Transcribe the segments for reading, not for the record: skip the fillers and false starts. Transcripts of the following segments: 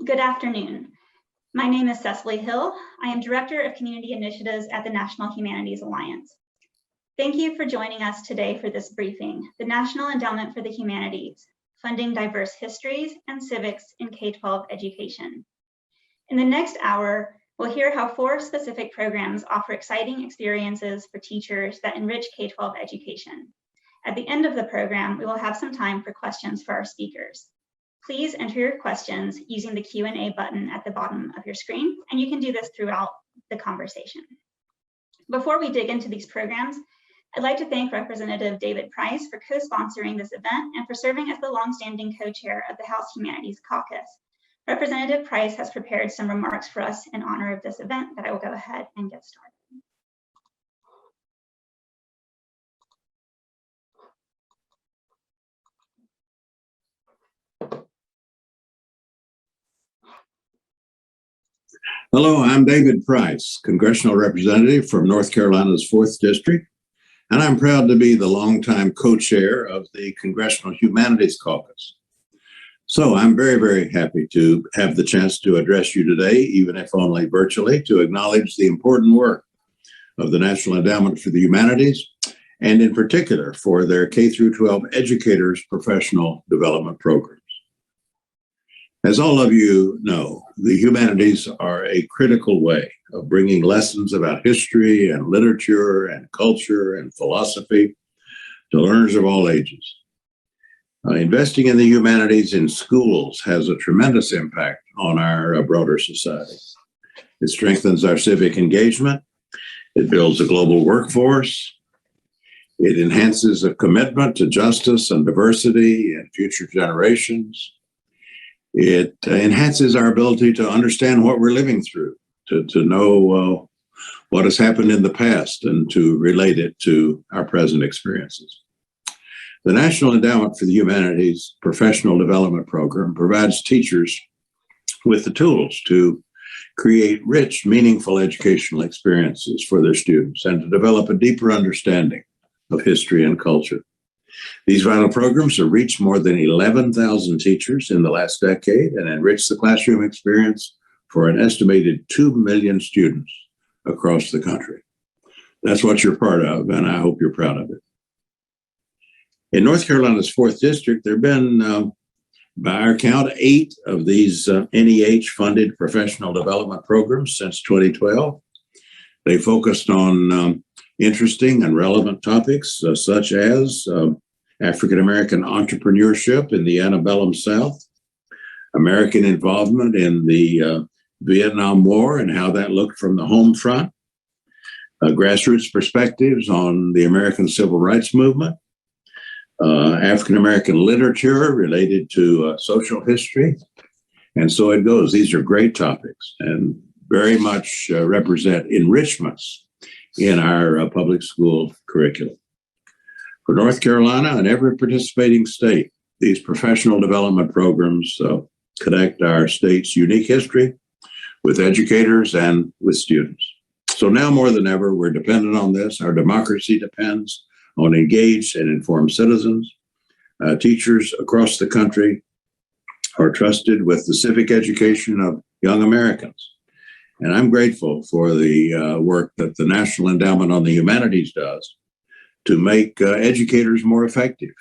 Good afternoon. My name is Cecily Hill. I am Director of Community Initiatives at the National Humanities Alliance. Thank you for joining us today for this briefing, the National Endowment for the Humanities, Funding Diverse Histories and Civics in K-12 Education. In the next hour, we'll hear how 4 specific programs offer exciting experiences for teachers that enrich K-12 education. At the end of the program, we will have some time for questions for our speakers. Please enter your questions using the Q&A button at the bottom of your screen, and you can do this throughout the conversation. Before we dig into these programs, I'd like to thank Representative David Price for co-sponsoring this event and for serving as the longstanding co-chair of the House Humanities Caucus. Representative Price has prepared some remarks for us in honor of this event that I will go ahead and get started. Hello, I'm David Price, Congressional Representative from North Carolina's 4th District, and I'm proud to be the longtime co-chair of the Congressional Humanities Caucus. So I'm very, very happy to have the chance to address you today, even if only virtually, to acknowledge the important work of the National Endowment for the Humanities, and in particular for their K-12 educators' professional development programs. As all of you know, the humanities are a critical way of bringing lessons about history and literature and culture and philosophy to learners of all ages. Investing in the humanities in schools has a tremendous impact on our broader society. It strengthens our civic engagement. It builds a global workforce. It enhances a commitment to justice and diversity in future generations. It enhances our ability to understand what we're living through, to know what has happened in the past and to relate it to our present experiences. The National Endowment for the Humanities Professional Development Program provides teachers with the tools to create rich, meaningful educational experiences for their students and to develop a deeper understanding of history and culture. These vital programs have reached more than 11,000 teachers in the last decade and enriched the classroom experience for an estimated 2 million students across the country. That's what you're part of, and I hope you're proud of it. In North Carolina's 4th District, there have been, by our count, 8 of these NEH-funded professional development programs since 2012. They focused on interesting and relevant topics such as African-American entrepreneurship in the antebellum South, American involvement in the Vietnam War and how that looked from the home front, grassroots perspectives on the American Civil Rights Movement, African-American literature related to social history, and so it goes. These are great topics and very much represent enrichments in our public school curriculum. For North Carolina and every participating state, these professional development programs connect our state's unique history with educators and with students. So now more than ever, we're dependent on this. Our democracy depends on engaged and informed citizens. Teachers across the country are trusted with the civic education of young Americans. And I'm grateful for the work that the National Endowment on the Humanities does to make educators more effective,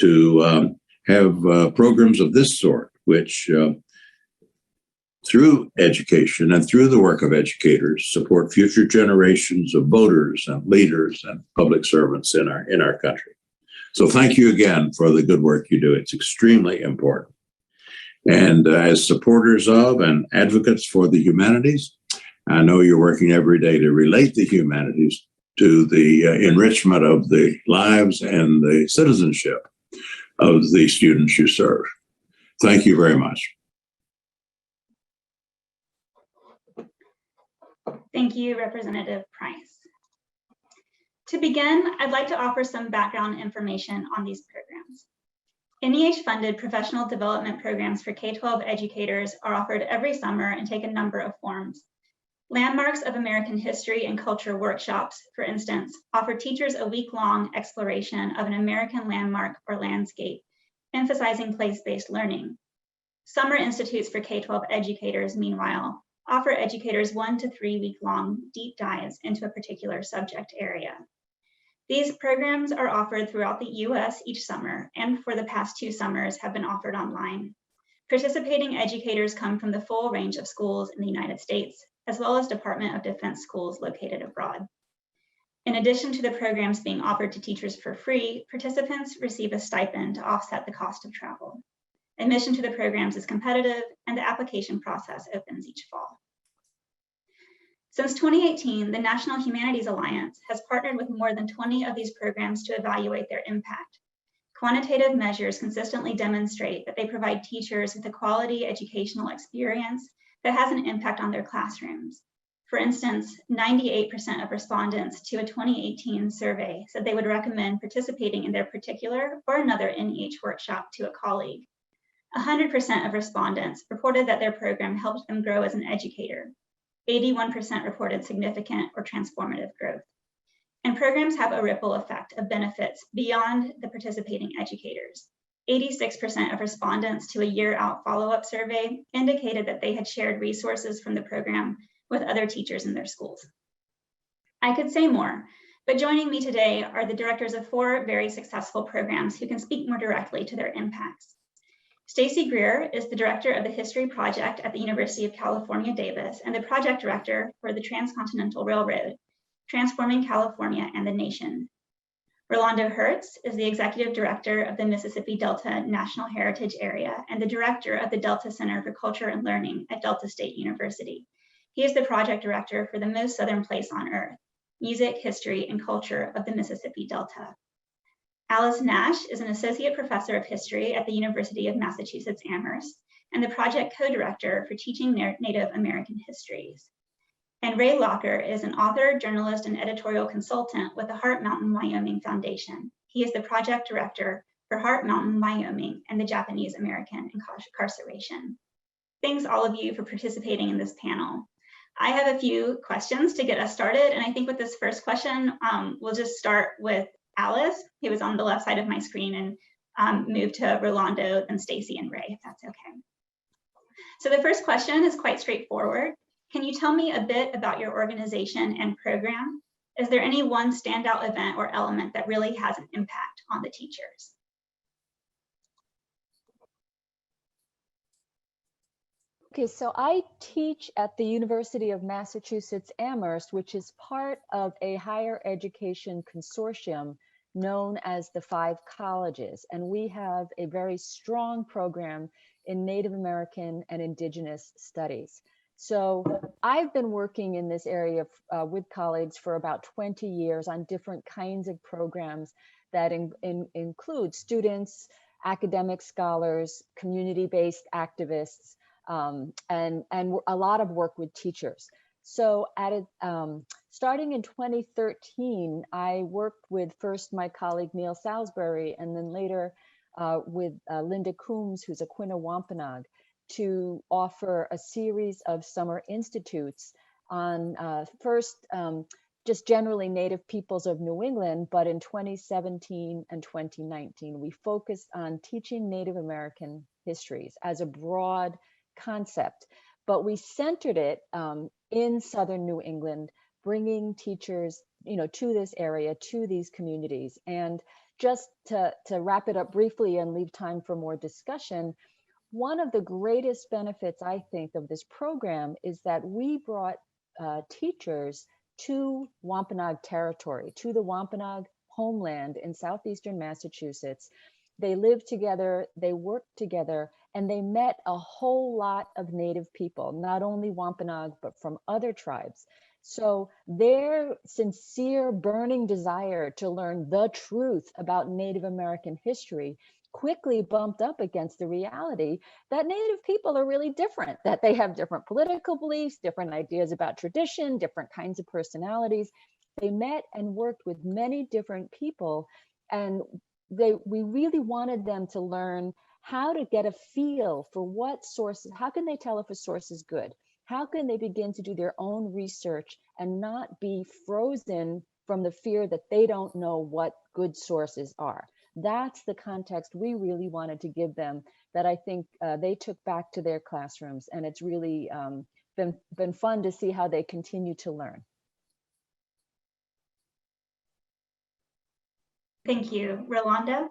to have programs of this sort, which through education and through the work of educators, support future generations of voters and leaders and public servants in our country. So thank you again for the good work you do. It's extremely important. And as supporters of and advocates for the humanities, I know you're working every day to relate the humanities to the enrichment of the lives and the citizenship of the students you serve. Thank you very much. Thank you, Representative Price. To begin, I'd like to offer some background information on these programs. NEH-funded professional development programs for K-12 educators are offered every summer and take a number of forms. Landmarks of American History and Culture workshops, for instance, offer teachers a week-long exploration of an American landmark or landscape, emphasizing place-based learning. Summer institutes for K-12 educators, meanwhile, offer educators 1 to 3 week long deep dives into a particular subject area. These programs are offered throughout the US each summer, and for the past 2 summers have been offered online. Participating educators come from the full range of schools in the United States, as well as Department of Defense schools located abroad. In addition to the programs being offered to teachers for free, participants receive a stipend to offset the cost of travel. Admission to the programs is competitive, and the application process opens each fall. Since 2018, the National Humanities Alliance has partnered with more than 20 of these programs to evaluate their impact. Quantitative measures consistently demonstrate that they provide teachers with a quality educational experience that has an impact on their classrooms. For instance, 98% of respondents to a 2018 survey said they would recommend participating in their particular or another NEH workshop to a colleague. 100% of respondents reported that their program helped them grow as an educator. 81% reported significant or transformative growth. And programs have a ripple effect of benefits beyond the participating educators. 86% of respondents to a year-out follow-up survey indicated that they had shared resources from the program with other teachers in their schools. I could say more, but joining me today are the directors of 4 very successful programs who can speak more directly to their impacts. Stacy Greer is the director of the History Project at the University of California, Davis, and the project director for the Transcontinental Railroad, Transforming California and the Nation. Rolando Hertz is the executive director of the Mississippi Delta National Heritage Area and the director of the Delta Center for Culture and Learning at Delta State University. He is the project director for the most southern place on earth, Music, History, and Culture of the Mississippi Delta. Alice Nash is an associate professor of history at the University of Massachusetts Amherst and the project co-director for teaching Native American histories. And Ray Locker is an author, journalist, and editorial consultant with the Heart Mountain Wyoming Foundation. He is the project director for Heart Mountain Wyoming and the Japanese American incarceration. Thanks all of you for participating in this panel. I have a few questions to get us started, and I think with this first question, we'll just start with Alice, who was on the left side of my screen, and move to Rolando, then Stacy and Ray, if that's okay. So the first question is quite straightforward. Can you tell me a bit about your organization and program? Is there any one standout event or element that really has an impact on the teachers? Okay, so I teach at the University of Massachusetts Amherst, which is part of a higher education consortium known as the 5 colleges. And we have a very strong program in Native American and Indigenous studies. So I've been working in this area with colleagues for about 20 years on different kinds of programs that include students, academic scholars, community-based activists, and a lot of work with teachers. So starting in 2013, I worked with first my colleague Neil Salisbury, and then later with Linda Coombs, who's a Quina-Wampanoag, to offer a series of summer institutes on first just generally Native peoples of New England, but in 2017 and 2019, we focused on teaching Native American histories as a broad concept, but we centered it in Southern New England, bringing teachers, to this area, to these communities. And just to wrap it up briefly and leave time for more discussion, one of the greatest benefits, I think, of this program is that we brought teachers to Wampanoag territory, to the Wampanoag homeland in southeastern Massachusetts. They lived together, they worked together, and they met a whole lot of Native people, not only Wampanoag, but from other tribes. So their sincere, burning desire to learn the truth about Native American history quickly bumped up against the reality that Native people are really different, that they have different political beliefs, different ideas about tradition, different kinds of personalities. They met and worked with many different people, and we really wanted them to learn how to get a feel for what sources, how can they tell if a source is good? How can they begin to do their own research and not be frozen from the fear that they don't know what good sources are? That's the context we really wanted to give them that I think they took back to their classrooms. And it's really been fun to see how they continue to learn. Thank you. Rolando?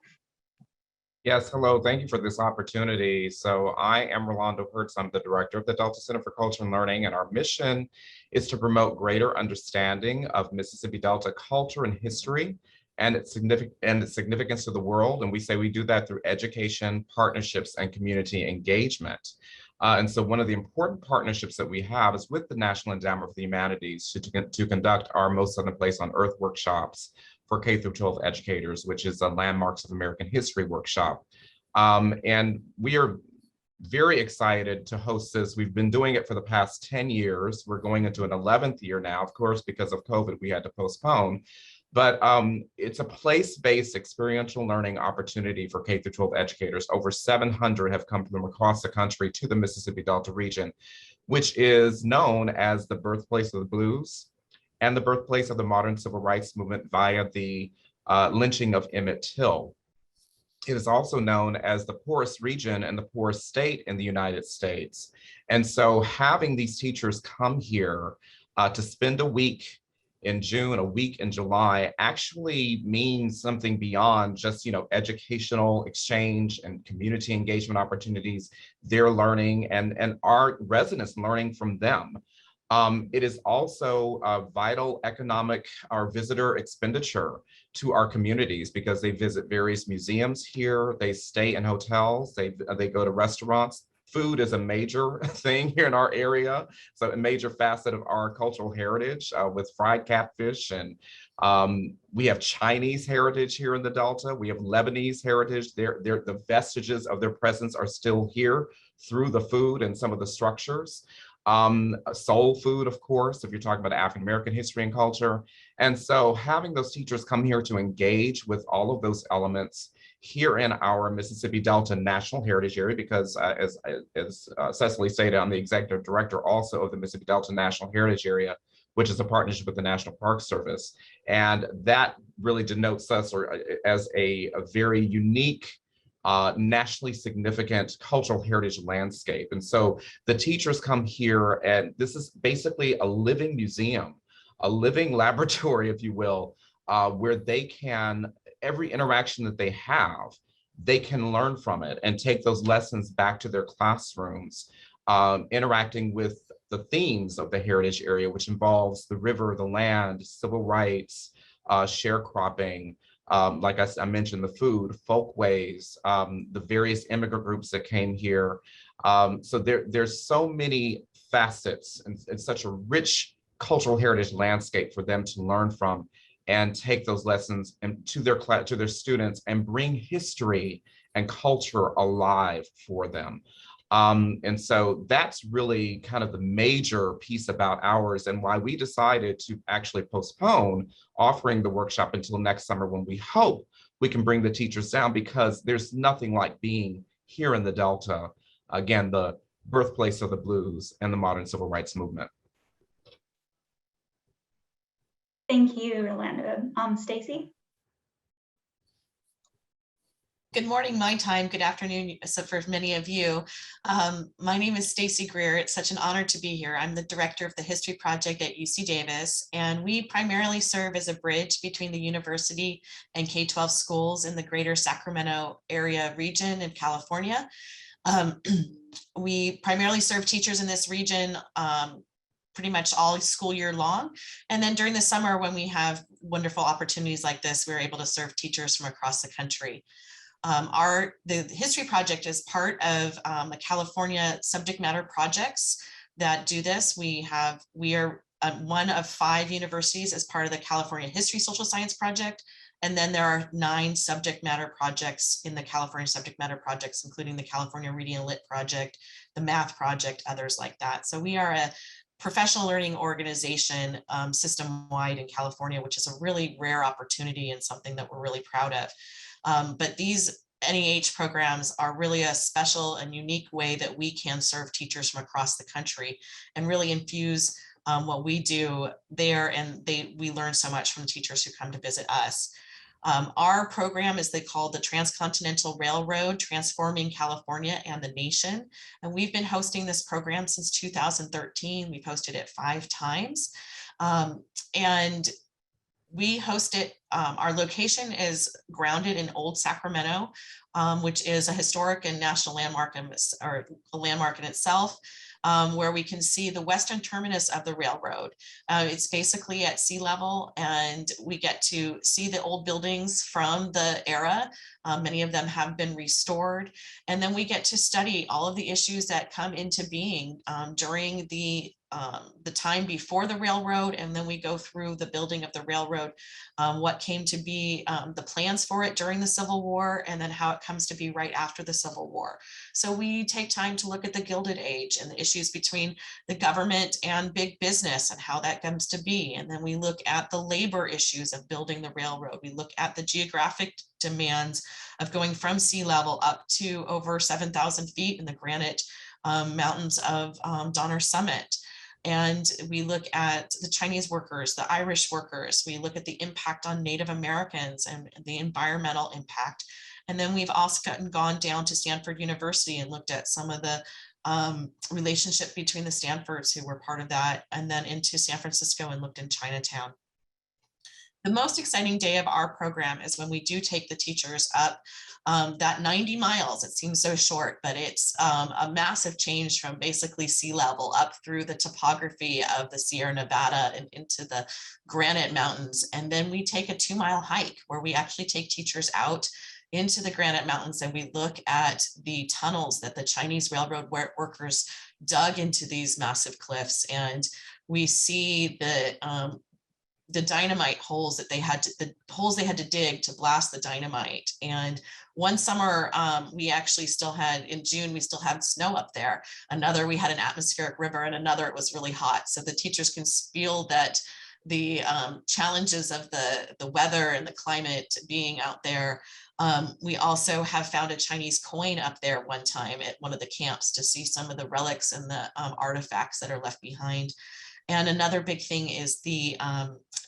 Yes, hello. Thank you for this opportunity. So I am Rolando Hertz. I'm the director of the Delta Center for Culture and Learning, and our mission is to promote greater understanding of Mississippi Delta culture and history and its significance to the world. And we say we do that through education, partnerships, and community engagement. And so one of the important partnerships that we have is with the National Endowment for the Humanities to conduct our Most Southern Place on Earth workshops for K-12 educators, which is a Landmarks of American History workshop. And we are very excited to host this. We've been doing it for the past 10 years. We're going into an 11th year now. Of course, because of COVID, we had to postpone. But it's a place-based experiential learning opportunity for K-12 educators. Over 700 have come from across the country to the Mississippi Delta region, which is known as the birthplace of the blues and the birthplace of the modern civil rights movement via the lynching of Emmett Till. It is also known as the poorest region and the poorest state in the United States. And so having these teachers come here to spend a week in June, a week in July, actually means something beyond just, educational exchange and community engagement opportunities. They're learning and our residents learning from them. It is also a vital economic or visitor expenditure to our communities because they visit various museums here, they stay in hotels, they go to restaurants. Food is a major thing here in our area, so a major facet of our cultural heritage with fried catfish, and we have Chinese heritage here in the Delta. We have Lebanese heritage. The vestiges of their presence are still here through the food and some of the structures. Soul food, of course, if you're talking about African American history and culture. And so having those teachers come here to engage with all of those elements here in our Mississippi Delta National Heritage Area, because as Cecily stated, I'm the executive director also of the Mississippi Delta National Heritage Area, which is a partnership with the National Park Service. And that really denotes us as a very unique nationally significant cultural heritage landscape. And so the teachers come here, and this is basically a living museum, a living laboratory, if you will, where they can, every interaction that they have, they can learn from it and take those lessons back to their classrooms, interacting with the themes of the heritage area, which involves the river, the land, civil rights, sharecropping, like I mentioned, the food, folkways, the various immigrant groups that came here. So there's so many facets and such a rich cultural heritage landscape for them to learn from and take those lessons to their students and bring history and culture alive for them. And so that's really kind of the major piece about ours and why we decided to actually postpone offering the workshop until next summer, when we hope we can bring the teachers down, because there's nothing like being here in the Delta, again, the birthplace of the blues and the modern civil rights movement. Thank you, Rolando. Stacy? Good morning, my time. Good afternoon, so for many of you. My name is Stacy Greer. It's such an honor to be here. I'm the director of the History Project at UC Davis, and we primarily serve as a bridge between the university and K-12 schools in the greater Sacramento area region in California. We primarily serve teachers in this region pretty much all school year long. And then during the summer, when we have wonderful opportunities like this, we're able to serve teachers from across the country. The History Project is part of a California subject matter projects that do this. We are one of 5 universities as part of the California History Social Science Project. And then there are 9 subject matter projects in the California subject matter projects, including the California Reading and Lit Project, the Math Project, others like that. So we are a professional learning organization system-wide in California, which is a really rare opportunity and something that we're really proud of. But these NEH programs are really a special and unique way that we can serve teachers from across the country and really infuse what we do there, and we learn so much from teachers who come to visit us. Our program is called the Transcontinental Railroad, Transforming California and the Nation. And we've been hosting this program since 2013. We've hosted it 5 times. And we host it, our location is grounded in Old Sacramento, which is a historic and national landmark, or a landmark in itself, where we can see the western terminus of the railroad. It's basically at sea level, and we get to see the old buildings from the era. Many of them have been restored. And then we get to study all of the issues that come into being during the time before the railroad, and then we go through the building of the railroad, what came to be, the plans for it during the Civil War, and then how it comes to be right after the Civil War. So we take time to look at the Gilded Age and the issues between the government and big business and how that comes to be. And then we look at the labor issues of building the railroad. We look at the geographic demands of going from sea level up to over 7,000 feet in the granite mountains of Donner Summit. And we look at the Chinese workers, the Irish workers. We look at the impact on Native Americans and the environmental impact. And then we've also gone down to Stanford University and looked at some of the relationship between the Stanfords who were part of that, and then into San Francisco and looked in Chinatown. The most exciting day of our program is when we do take the teachers up that 90 miles. It seems so short, but it's a massive change from basically sea level up through the topography of the Sierra Nevada and into the granite mountains. And then we take a 2-mile hike where we actually take teachers out into the granite mountains, and we look at the tunnels that the Chinese railroad workers dug into these massive cliffs. And we see the dynamite holes that they had to, the holes they had to dig to blast the dynamite. And one summer, we actually still had, in June, we still had snow up there. Another, we had an atmospheric river, and another, it was really hot. So the teachers can feel that the challenges of the weather and the climate being out there. We also have found a Chinese coin up there one time at one of the camps to see some of the relics and the artifacts that are left behind. And another big thing is the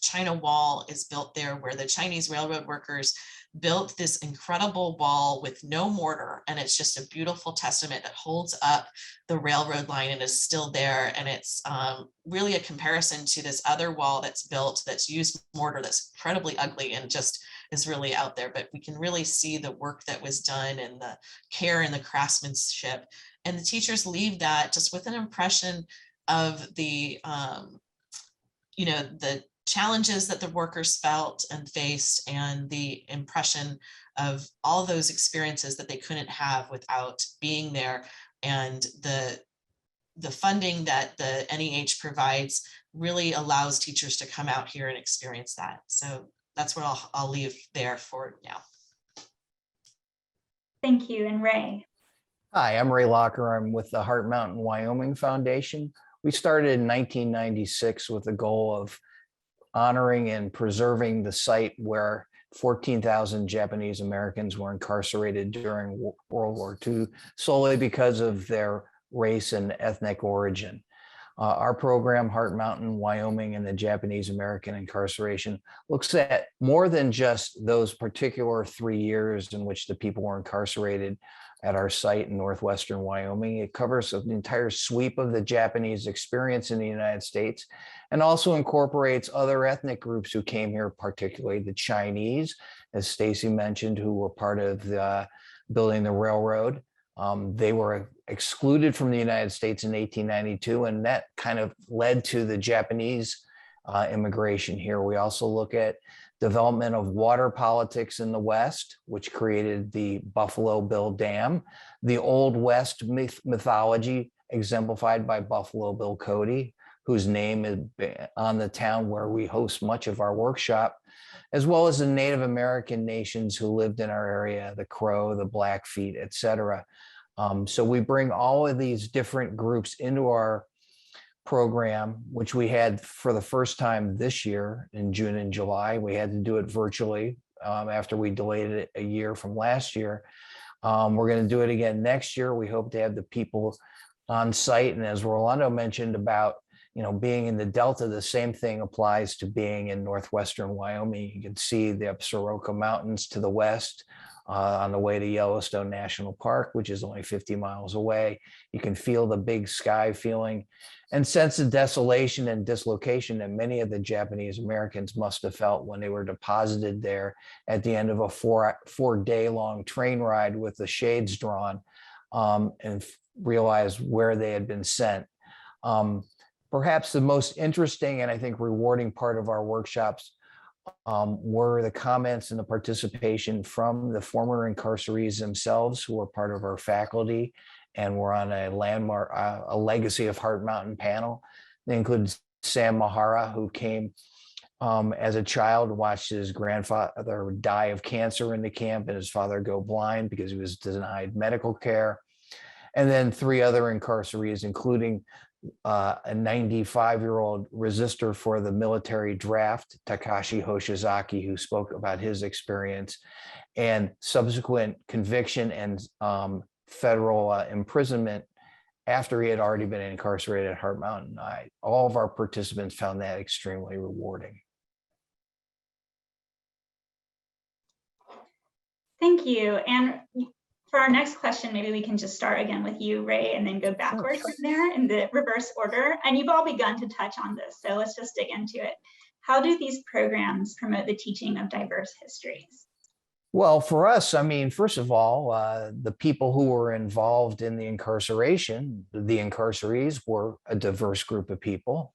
China Wall is built there, where the Chinese railroad workers built this incredible wall with no mortar. And it's just a beautiful testament that holds up the railroad line and is still there. And it's really a comparison to this other wall that's built that's used mortar, that's incredibly ugly and just is really out there. But we can really see the work that was done and the care and the craftsmanship. And the teachers leave that just with an impression of the, the challenges that the workers felt and faced, and the impression of all those experiences that they couldn't have without being there. And the funding that the NEH provides really allows teachers to come out here and experience that. So that's what I'll leave there for now. Thank you. And Ray. Hi, I'm Ray Locker. I'm with the Heart Mountain Wyoming Foundation. We started in 1996 with the goal of honoring and preserving the site where 14,000 Japanese Americans were incarcerated during World War II, solely because of their race and ethnic origin. Our program, Heart Mountain Wyoming and the Japanese American incarceration, looks at more than just those particular 3 years in which the people were incarcerated at our site in northwestern Wyoming. It covers an entire sweep of the Japanese experience in the United States, and also incorporates other ethnic groups who came here, particularly the Chinese, as Stacy mentioned, who were part of building the railroad. They were excluded from the United States in 1892, and that kind of led to the Japanese immigration here. We also look at development of water politics in the West, which created the Buffalo Bill Dam, the Old West mythology exemplified by Buffalo Bill Cody, whose name is on the town where we host much of our workshop, as well as the Native American nations who lived in our area, the Crow, the Blackfeet, et cetera. So we bring all of these different groups into our program, which we had for the first time this year in June and July. We had to do it virtually after we delayed it a year from last year. We're going to do it again next year. We hope to have the people on site. And as Rolando mentioned about being in the Delta, the same thing applies to being in northwestern Wyoming. You can see the Absaroka Mountains to the west on the way to Yellowstone National Park, which is only 50 miles away. You can feel the big sky feeling and sense the desolation and dislocation that many of the Japanese Americans must have felt when they were deposited there at the end of a four-day-long train ride with the shades drawn, and realized where they had been sent. Perhaps the most interesting and I think rewarding part of our workshops were the comments and the participation from the former incarcerees themselves, who were part of our faculty and were on a landmark, a Legacy of Heart Mountain panel. They include Sam Mahara, who came as a child, watched his grandfather die of cancer in the camp and his father go blind because he was denied medical care. And then 3 other incarcerees, including a 95-year-old resistor for the military draft, Takashi Hoshizaki, who spoke about his experience and subsequent conviction and federal imprisonment after he had already been incarcerated at Heart Mountain. All of our participants found that extremely rewarding. Thank you. And for our next question, maybe we can just start again with you, Ray, and then go backwards from there in the reverse order. And you've all begun to touch on this, so let's just dig into it. How do these programs promote the teaching of diverse histories? Well, for us, I mean, first of all, the people who were involved in the incarceration, the incarcerees, were a diverse group of people,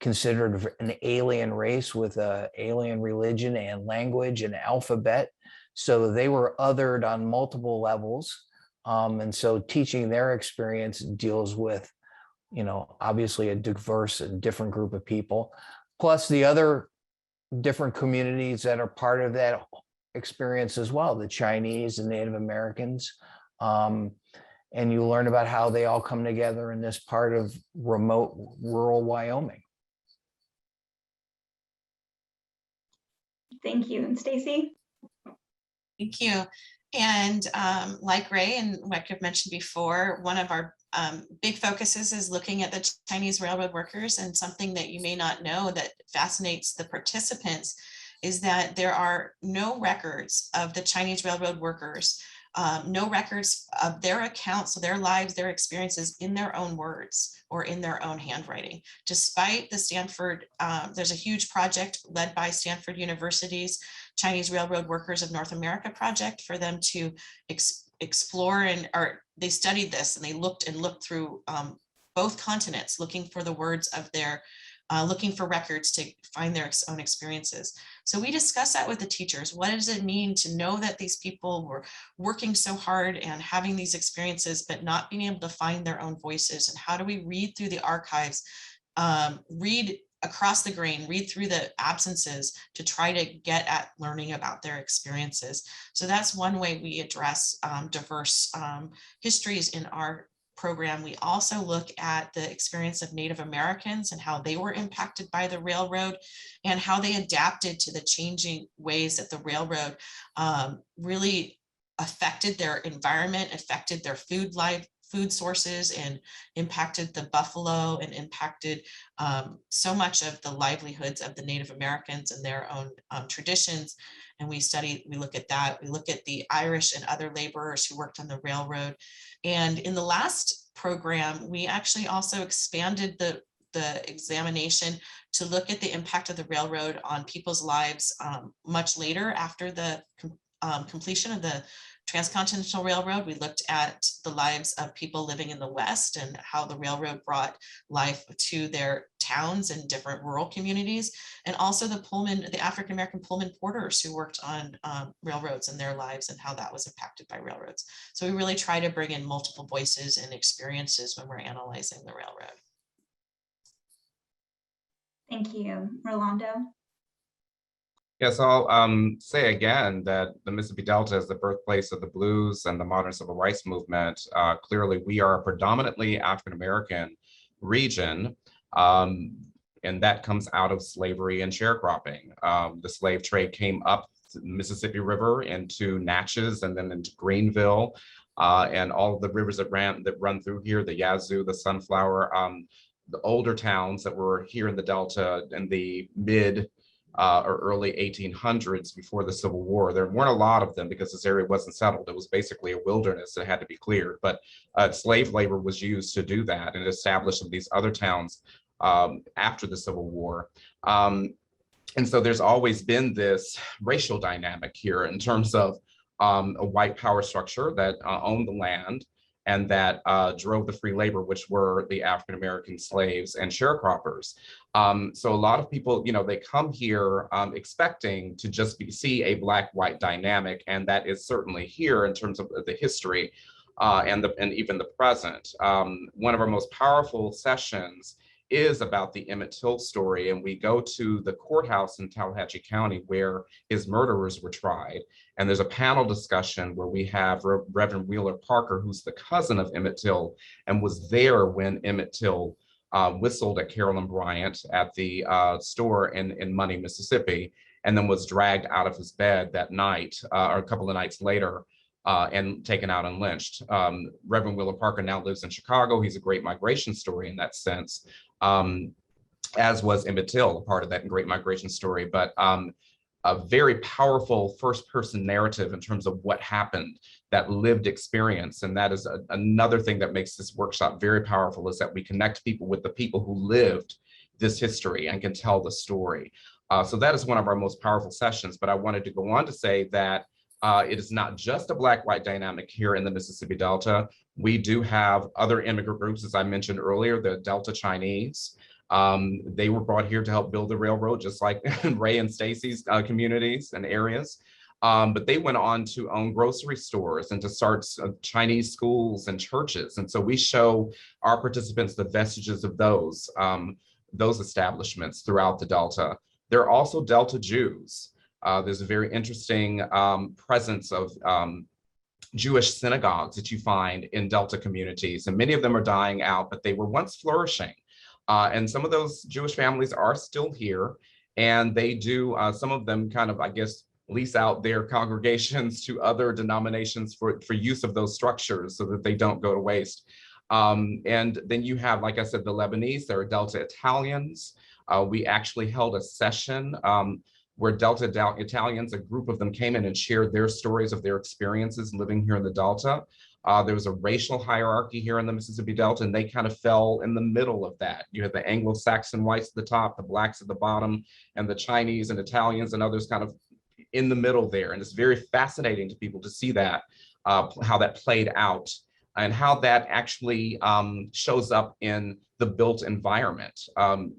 considered an alien race with an alien religion and language and alphabet. So they were othered on multiple levels. And so teaching their experience deals with, obviously a diverse and different group of people, plus the other different communities that are part of that experience as well, the Chinese and Native Americans. And you learn about how they all come together in this part of remote rural Wyoming. Thank you. And Stacy? Thank you. And like Ray and like I've mentioned before, one of our big focuses is looking at the Chinese railroad workers. And something that you may not know that fascinates the participants is that there are no records of the Chinese railroad workers, no records of their accounts, so their lives, their experiences in their own words or in their own handwriting. Despite the Stanford, there's a huge project led by Stanford University's Chinese Railroad Workers of North America project for them to explore, they studied this and they looked through both continents, looking for the words of their, looking for records to find their own experiences. So we discuss that with the teachers. What does it mean to know that these people were working so hard and having these experiences, but not being able to find their own voices? And how do we read through the archives, read across the grain, read through the absences to try to get at learning about their experiences? So that's one way we address diverse histories in our program. We also look at the experience of Native Americans and how they were impacted by the railroad and how they adapted to the changing ways that the railroad really affected their environment, affected their food sources, and impacted the buffalo and impacted so much of the livelihoods of the Native Americans and their own traditions. And we look at that. We look at the Irish and other laborers who worked on the railroad. And in the last program, we actually also expanded the examination to look at the impact of the railroad on people's lives much later after the completion of the Transcontinental Railroad. We looked at the lives of people living in the West and how the railroad brought life to their towns and different rural communities, and also the African-American Pullman porters who worked on railroads and their lives and how that was impacted by railroads. So we really try to bring in multiple voices and experiences when we're analyzing the railroad. Thank you. Rolando? Yes, I'll say again that the Mississippi Delta is the birthplace of the blues and the modern civil rights movement. Clearly, we are a predominantly African-American region, and that comes out of slavery and sharecropping. The slave trade came up the Mississippi River into Natchez and then into Greenville, and all of the rivers that run through here, the Yazoo, the Sunflower. the older towns that were here in the Delta in the mid or early 1800s before the Civil War. There weren't a lot of them because this area wasn't settled. It was basically a wilderness that had to be cleared, but slave labor was used to do that and established some of these other towns after the Civil War. And so there's always been this racial dynamic here in terms of a white power structure that owned the land and that drove the free labor, which were the African-American slaves and sharecroppers. So a lot of people, they come here expecting to just see a black-white dynamic, and that is certainly here in terms of the history and even the present. One of our most powerful sessions is about the Emmett Till story, and we go to the courthouse in Tallahatchie County where his murderers were tried. And there's a panel discussion where we have Reverend Wheeler Parker, who's the cousin of Emmett Till and was there when Emmett Till whistled at Carolyn Bryant at the store in Money, Mississippi, and then was dragged out of his bed that night or a couple of nights later and taken out and lynched. Reverend Wheeler Parker now lives in Chicago. He's a great migration story in that sense, as was Emmett Till, a part of that great migration story. But a very powerful first-person narrative in terms of what happened, that lived experience. And that is another thing that makes this workshop very powerful, is that we connect people with the people who lived this history and can tell the story. So that is one of our most powerful sessions. But I wanted to go on to say that it is not just a black-white dynamic here in the Mississippi Delta. We do have other immigrant groups, as I mentioned earlier, the Delta Chinese. They were brought here to help build the railroad, just like Ray and Stacy's communities and areas. But they went on to own grocery stores and to start Chinese schools and churches. And so we show our participants the vestiges of those establishments throughout the Delta. There are also Delta Jews. There's a very interesting presence of Jewish synagogues that you find in Delta communities, and many of them are dying out, but they were once flourishing. And some of those Jewish families are still here, and they do, some of them kind of, I guess, lease out their congregations to other denominations for use of those structures so that they don't go to waste. And then you have, like I said, the Lebanese, there are Delta Italians. We actually held a session where Delta Italians, a group of them came in and shared their stories of their experiences living here in the Delta. There was a racial hierarchy here in the Mississippi Delta, and they kind of fell in the middle of that. You had the Anglo-Saxon whites at the top, the blacks at the bottom, and the Chinese and Italians and others kind of in the middle there. And it's very fascinating to people to see that, how that played out and how that actually shows up in the built environment.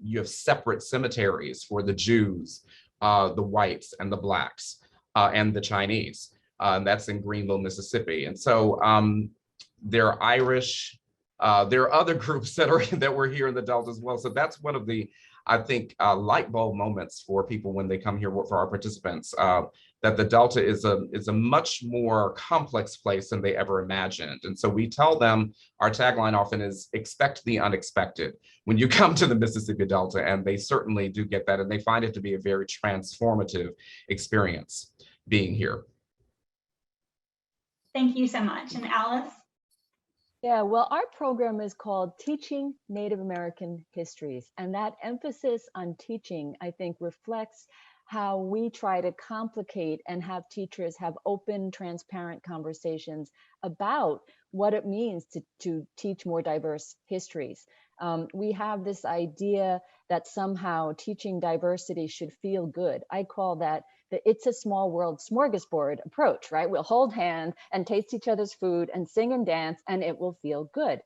You have separate cemeteries for the Jews, the whites and the blacks and the Chinese. That's in Greenville, Mississippi. And so there are Irish, there are other groups that were here in the Delta as well. So that's one of the, I think, light bulb moments for people when they come here, for our participants, that the Delta is a much more complex place than they ever imagined. And so we tell them, our tagline often is expect the unexpected when you come to the Mississippi Delta, and they certainly do get that, and they find it to be a very transformative experience being here. Thank you so much. And Alice? Yeah, well, our program is called Teaching Native American Histories, and that emphasis on teaching, I think, reflects how we try to complicate and have teachers have open, transparent conversations about what it means to teach more diverse histories. We have this idea that somehow teaching diversity should feel good. I call that the It's a Small World smorgasbord approach, right? We'll hold hands and taste each other's food and sing and dance, and it will feel good.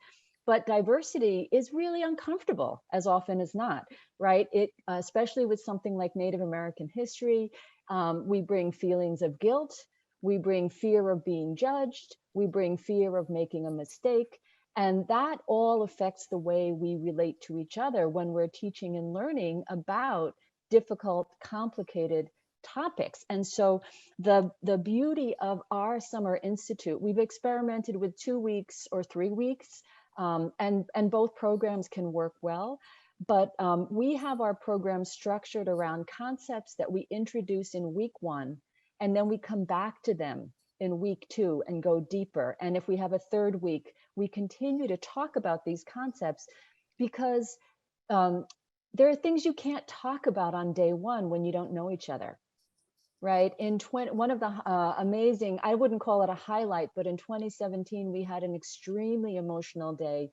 But diversity is really uncomfortable as often as not, right? Especially with something like Native American history, we bring feelings of guilt, we bring fear of being judged, we bring fear of making a mistake, and that all affects the way we relate to each other when we're teaching and learning about difficult, complicated topics. And so the beauty of our summer institute, we've experimented with 2 weeks or 3 weeks, and both programs can work well. But we have our program structured around concepts that we introduce in week 1, and then we come back to them in week 2 and go deeper. And if we have a third week, we continue to talk about these concepts because there are things you can't talk about on day one when you don't know each other, right? One of the amazing, I wouldn't call it a highlight, but in 2017, we had an extremely emotional day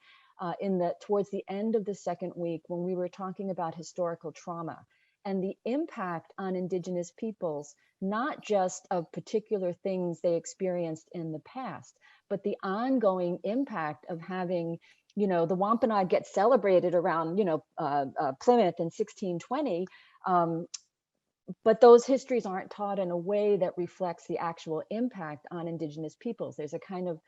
towards the end of the second week when we were talking about historical trauma and the impact on Indigenous peoples, not just of particular things they experienced in the past, but the ongoing impact of having, the Wampanoag get celebrated around, Plymouth in 1620. But those histories aren't taught in a way that reflects the actual impact on Indigenous peoples. There's a kind of,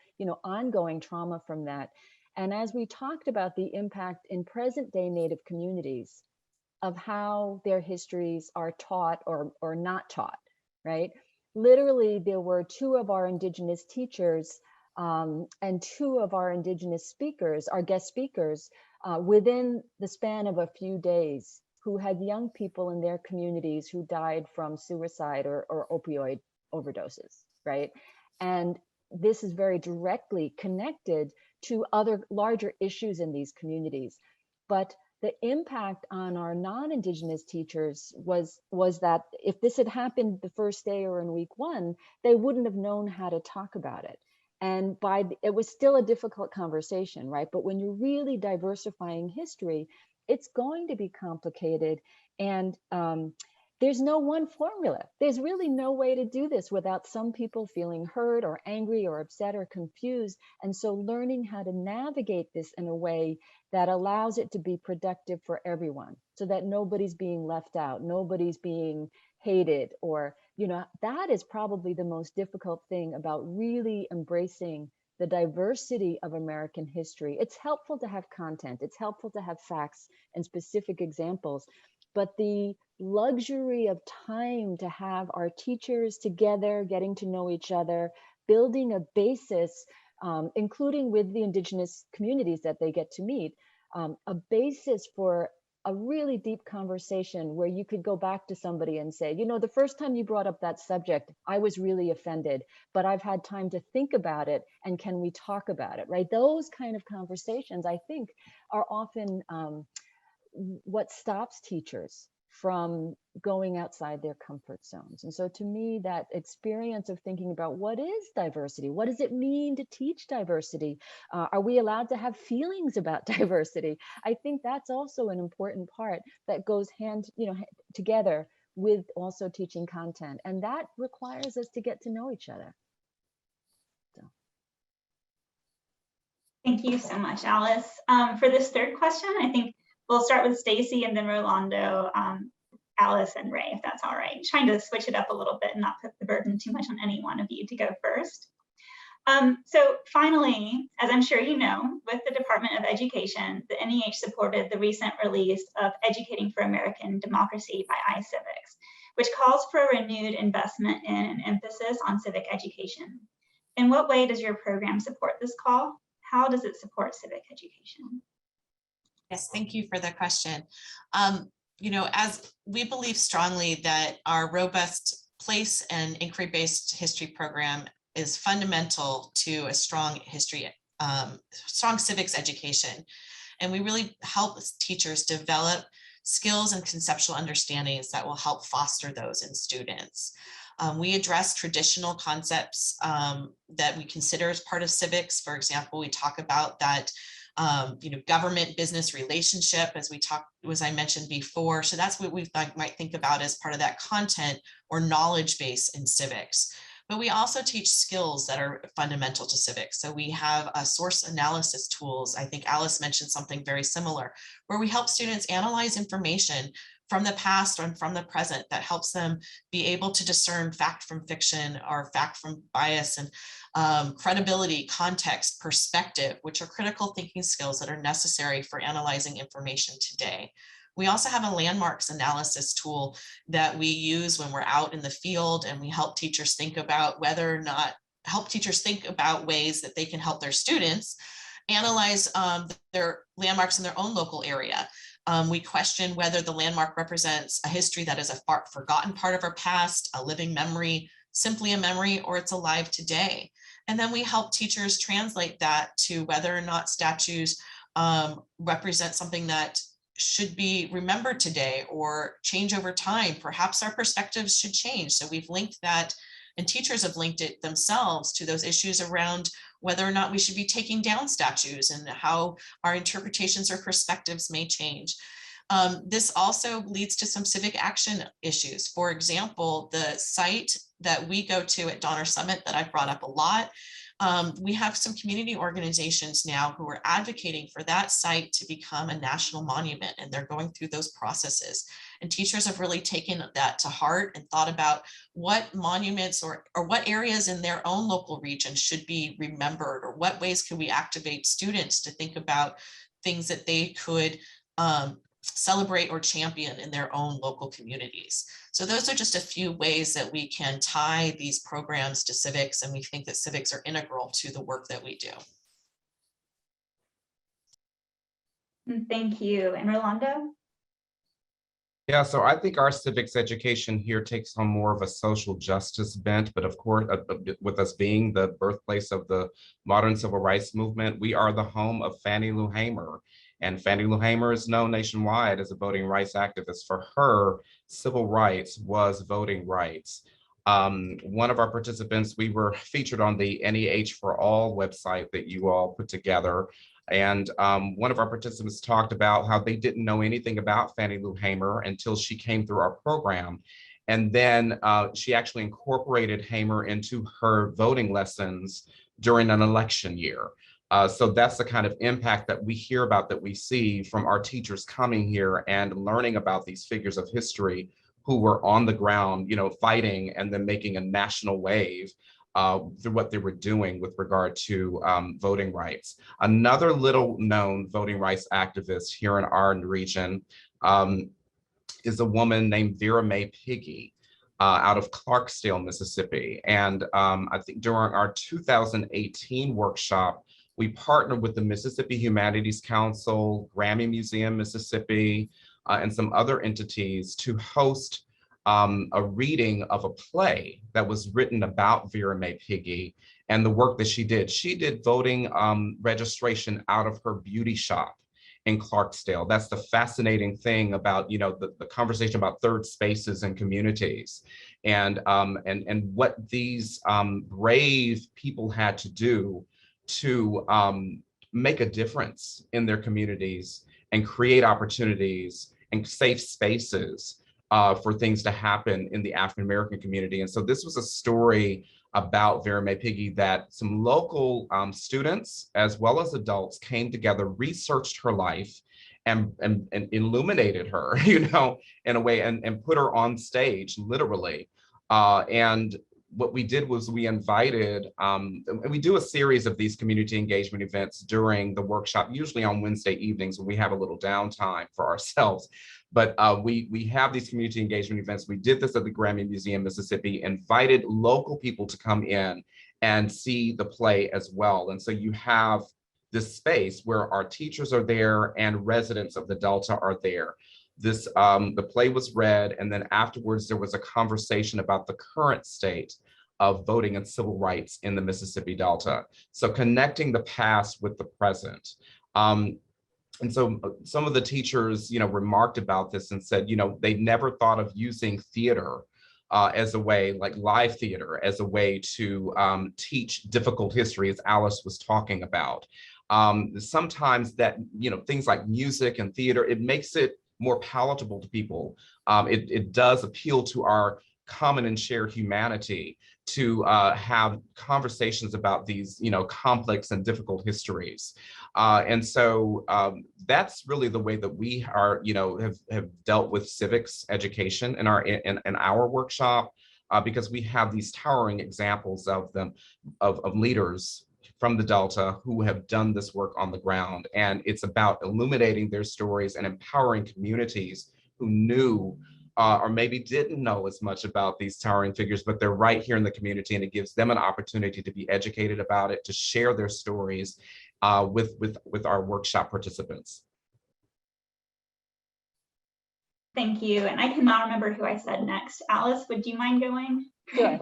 ongoing trauma from that. And as we talked about the impact in present day Native communities of how their histories are taught or not taught, right? Literally, there were two of our Indigenous teachers and two of our Indigenous speakers, our guest speakers, within the span of a few days, who had young people in their communities who died from suicide or opioid overdoses, right? And this is very directly connected to other larger issues in these communities. But the impact on our non-Indigenous teachers was that if this had happened the first day or in week one, they wouldn't have known how to talk about it. And it was still a difficult conversation, right? But when you're really diversifying history, it's going to be complicated. And there's no one formula. There's really no way to do this without some people feeling hurt or angry or upset or confused. And so learning how to navigate this in a way that allows it to be productive for everyone so that nobody's being left out, nobody's being hated, or, that is probably the most difficult thing about really embracing the diversity of American history. It's helpful to have content, it's helpful to have facts and specific examples, but the luxury of time to have our teachers together, getting to know each other, building a basis, including with the Indigenous communities that they get to meet, a basis for a really deep conversation where you could go back to somebody and say, the first time you brought up that subject, I was really offended, but I've had time to think about it. And can we talk about it, right? Those kind of conversations, I think, are often what stops teachers from going outside their comfort zones. And so to me, that experience of thinking about what is diversity? What does it mean to teach diversity? Are we allowed to have feelings about diversity? I think that's also an important part that goes together with also teaching content. And that requires us to get to know each other. So. Thank you so much, Alice. For this third question, I think we'll start with Stacy and then Rolando, Alice and Ray, if that's all right. Trying to switch it up a little bit and not put the burden too much on any one of you to go first. So finally, as I'm sure you know, with the Department of Education, the NEH supported the recent release of Educating for American Democracy by iCivics, which calls for a renewed investment in and emphasis on civic education. In what way does your program support this call? How does it support civic education? Yes, thank you for the question. As we believe strongly that our robust place and inquiry-based history program is fundamental to a strong strong civics education. And we really help teachers develop skills and conceptual understandings that will help foster those in students. We address traditional concepts that we consider as part of civics. For example, we talk about that government business relationship, as I mentioned before. So that's what we might think about as part of that content or knowledge base in civics. But we also teach skills that are fundamental to civics. So we have source analysis tools. I think Alice mentioned something very similar, where we help students analyze information from the past and from the present that helps them be able to discern fact from fiction or fact from bias, and credibility, context, perspective, which are critical thinking skills that are necessary for analyzing information today. We also have a landmarks analysis tool that we use when we're out in the field, and we help teachers think about ways that they can help their students analyze their landmarks in their own local area. We question whether the landmark represents a history that is a forgotten part of our past, a living memory, simply a memory, or it's alive today. And then we help teachers translate that to whether or not statues represent something that should be remembered today or change over time. Perhaps our perspectives should change. So we've linked that, and teachers have linked it themselves to those issues around whether or not we should be taking down statues and how our interpretations or perspectives may change. This also leads to some civic action issues. For example, the site that we go to at Donner Summit that I've brought up a lot, we have some community organizations now who are advocating for that site to become a national monument, and they're going through those processes. And teachers have really taken that to heart and thought about what monuments or what areas in their own local region should be remembered, or what ways can we activate students to think about things that they could celebrate or champion in their own local communities. So those are just a few ways that we can tie these programs to civics, and we think that civics are integral to the work that we do. Thank you. And Rolando? Yeah, so I think our civics education here takes on more of a social justice bent, but of course, with us being the birthplace of the modern civil rights movement, we are the home of Fannie Lou Hamer. And Fannie Lou Hamer is known nationwide as a voting rights activist. For her, civil rights was voting rights. One of our participants, we were featured on the NEH for All website that you all put together. And one of our participants talked about how they didn't know anything about Fannie Lou Hamer until she came through our program. And then she actually incorporated Hamer into her voting lessons during an election year. So that's the kind of impact that we hear about, that we see from our teachers coming here and learning about these figures of history who were on the ground, you know, fighting and then making a national wave through what they were doing with regard to voting rights. Another little known voting rights activist here in our region is a woman named Vera Mae Piggy out of Clarksdale, Mississippi. And I think during our 2018 workshop, we partnered with the Mississippi Humanities Council, Grammy Museum, Mississippi, and some other entities to host a reading of a play that was written about Vera Mae Piggy and the work that she did. She did voting registration out of her beauty shop in Clarksdale. That's the fascinating thing about, you know, the conversation about third spaces and communities, and what these brave people had to do to make a difference in their communities and create opportunities and safe spaces for things to happen in the African-American community. And so this was a story about Vera Mae Piggy that some local students as well as adults came together, researched her life, and illuminated her, you know, in a way, and put her on stage, literally. And what we did was we invited, and we do a series of these community engagement events during the workshop, usually on Wednesday evenings when we have a little downtime for ourselves. But we have these community engagement events. We did this at the Grammy Museum, Mississippi, invited local people to come in and see the play as well. And so you have this space where our teachers are there and residents of the Delta are there. This the play was read, and then afterwards there was a conversation about the current state of voting and civil rights in the Mississippi Delta. So connecting the past with the present. And so some of the teachers, you know, remarked about this and said, you know, they never thought of using theater as a way, like live theater, as a way to teach difficult history, as Alice was talking about. Sometimes that, you know, things like music and theater, it makes it more palatable to people. It does appeal to our common and shared humanity to have conversations about these, you know, complex and difficult histories. And so that's really the way that we are, you know, have dealt with civics education in our workshop, because we have these towering examples of them, of leaders from the Delta who have done this work on the ground. And it's about illuminating their stories and empowering communities who knew or maybe didn't know as much about these towering figures, but they're right here in the community, and it gives them an opportunity to be educated about it, to share their stories with our workshop participants. Thank you. And I cannot remember who I said next. Alice, would you mind going? Sure.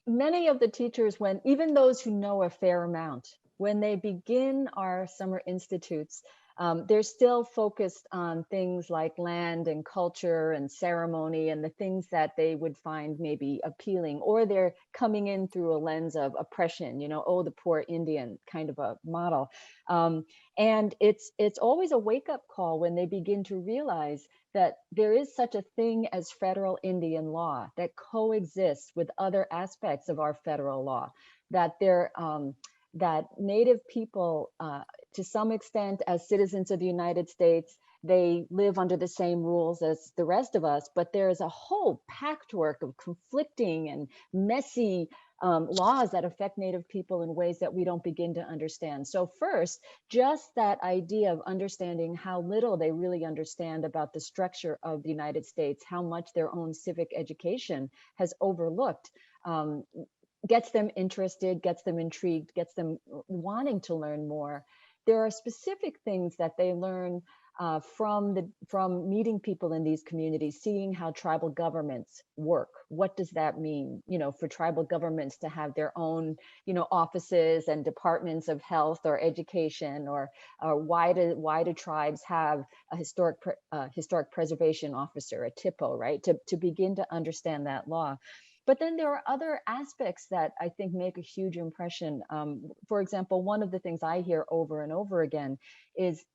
Many of the teachers, even those who know a fair amount, when they begin our summer institutes, they're still focused on things like land and culture and ceremony and the things that they would find maybe appealing, or they're coming in through a lens of oppression, oh, the poor Indian kind of a model. And it's always a wake-up call when they begin to realize that there is such a thing as federal Indian law that coexists with other aspects of our federal law, that that Native people, to some extent, as citizens of the United States, they live under the same rules as the rest of us, but there is a whole patchwork of conflicting and messy laws that affect Native people in ways that we don't begin to understand. So first, just that idea of understanding how little they really understand about the structure of the United States, how much their own civic education has overlooked, gets them interested, gets them intrigued, gets them wanting to learn more. There are specific things that they learn from meeting people in these communities, seeing how tribal governments work. What does that mean, for tribal governments to have their own, offices and departments of health or education, or why do tribes have a historic preservation officer, a TIPO, right? To begin to understand that law. But then there are other aspects that I think make a huge impression. For example, one of the things I hear over and over again is